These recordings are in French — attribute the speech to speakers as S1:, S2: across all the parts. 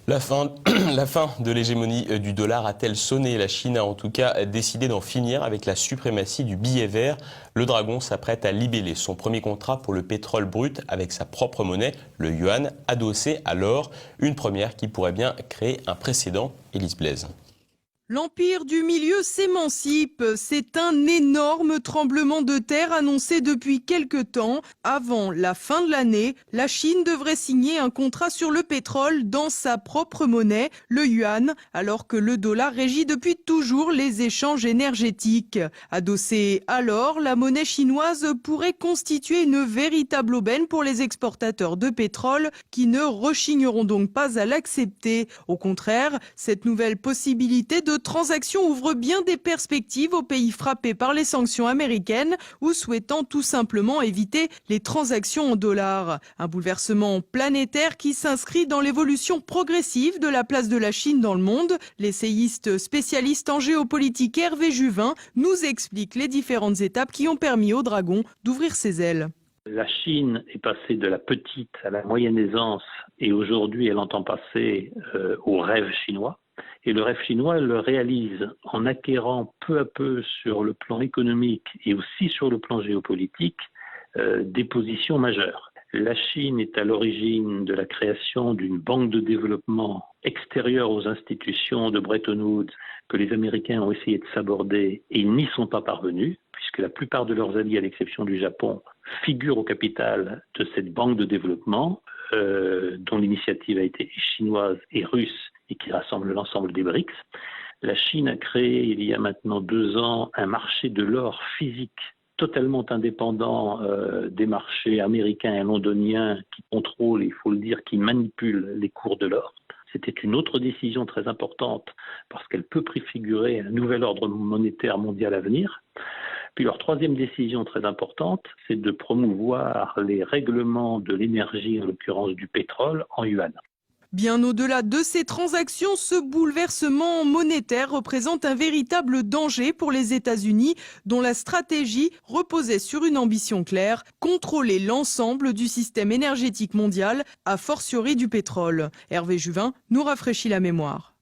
S1: La fin, la fin de l'hégémonie du dollar a-t-elle sonné? La Chine a en tout cas décidé d'en finir avec la suprématie du billet vert. Le dragon s'apprête à libeller son premier contrat pour le pétrole brut avec sa propre monnaie, le yuan, adossé à l'or. Une première qui pourrait bien créer un précédent. Élise Blaise.
S2: L'Empire du Milieu s'émancipe. C'est un énorme tremblement de terre annoncé depuis quelque temps. Avant la fin de l'année, la Chine devrait signer un contrat sur le pétrole dans sa propre monnaie, le yuan, alors que le dollar régit depuis toujours les échanges énergétiques. Adossée à l'or, la monnaie chinoise pourrait constituer une véritable aubaine pour les exportateurs de pétrole qui ne rechigneront donc pas à l'accepter. Au contraire, cette nouvelle possibilité de transaction ouvre bien des perspectives aux pays frappés par les sanctions américaines ou souhaitant tout simplement éviter les transactions en dollars. Un bouleversement planétaire qui s'inscrit dans l'évolution progressive de la place de la Chine dans le monde. L'essayiste spécialiste en géopolitique Hervé Juvin nous explique les différentes étapes qui ont permis au dragon d'ouvrir ses ailes.
S3: La Chine est passée de la petite à la moyenne aisance et aujourd'hui elle entend passer au rêve chinois. Et le rêve chinois, elle le réalise en acquérant peu à peu sur le plan économique et aussi sur le plan géopolitique des positions majeures. La Chine est à l'origine de la création d'une banque de développement extérieure aux institutions de Bretton Woods que les Américains ont essayé de s'aborder et ils n'y sont pas parvenus, puisque la plupart de leurs alliés, à l'exception du Japon, figurent au capital de cette banque de développement dont l'initiative a été chinoise et russe et qui rassemble l'ensemble des BRICS. La Chine a créé il y a maintenant 2 ans un marché de l'or physique totalement indépendant des marchés américains et londoniens qui contrôlent, il faut le dire, qui manipulent les cours de l'or. C'était une autre décision très importante parce qu'elle peut préfigurer un nouvel ordre monétaire mondial à venir. Puis leur troisième décision très importante, c'est de promouvoir les règlements de l'énergie, en l'occurrence du pétrole, en yuan.
S2: Bien au-delà de ces transactions, ce bouleversement monétaire représente un véritable danger pour les États-Unis, dont la stratégie reposait sur une ambition claire, contrôler l'ensemble du système énergétique mondial, a fortiori du pétrole. Hervé Juvin nous rafraîchit la mémoire.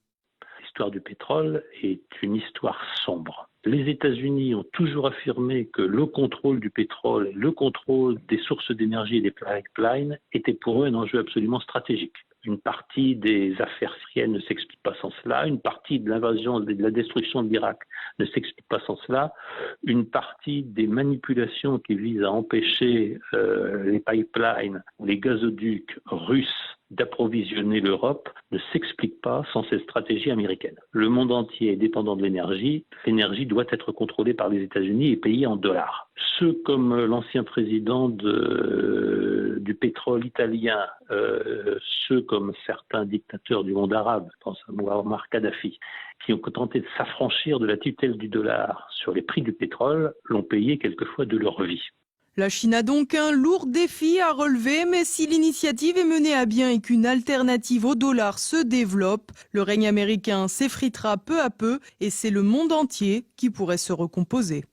S3: L'histoire du pétrole est une histoire sombre. Les États-Unis ont toujours affirmé que le contrôle du pétrole, le contrôle des sources d'énergie et des pipelines était pour eux un enjeu absolument stratégique. Une partie des affaires syriennes ne s'explique pas sans cela. Une partie de l'invasion, de la destruction de l'Irak ne s'explique pas sans cela. Une partie des manipulations qui visent à empêcher les pipelines ou les gazoducs russes d'approvisionner l'Europe ne s'explique pas sans cette stratégie américaine. Le monde entier est dépendant de l'énergie. L'énergie doit être contrôlée par les États-Unis et payée en dollars. Ceux comme l'ancien président du pétrole italien, ceux comme certains dictateurs du monde arabe, je pense à Muammar Kadhafi, qui ont tenté de s'affranchir de la tutelle du dollar sur les prix du pétrole, l'ont payé quelquefois de leur vie.
S2: La Chine a donc un lourd défi à relever, mais si l'initiative est menée à bien et qu'une alternative au dollar se développe, le règne américain s'effritera peu à peu et c'est le monde entier qui pourrait se recomposer.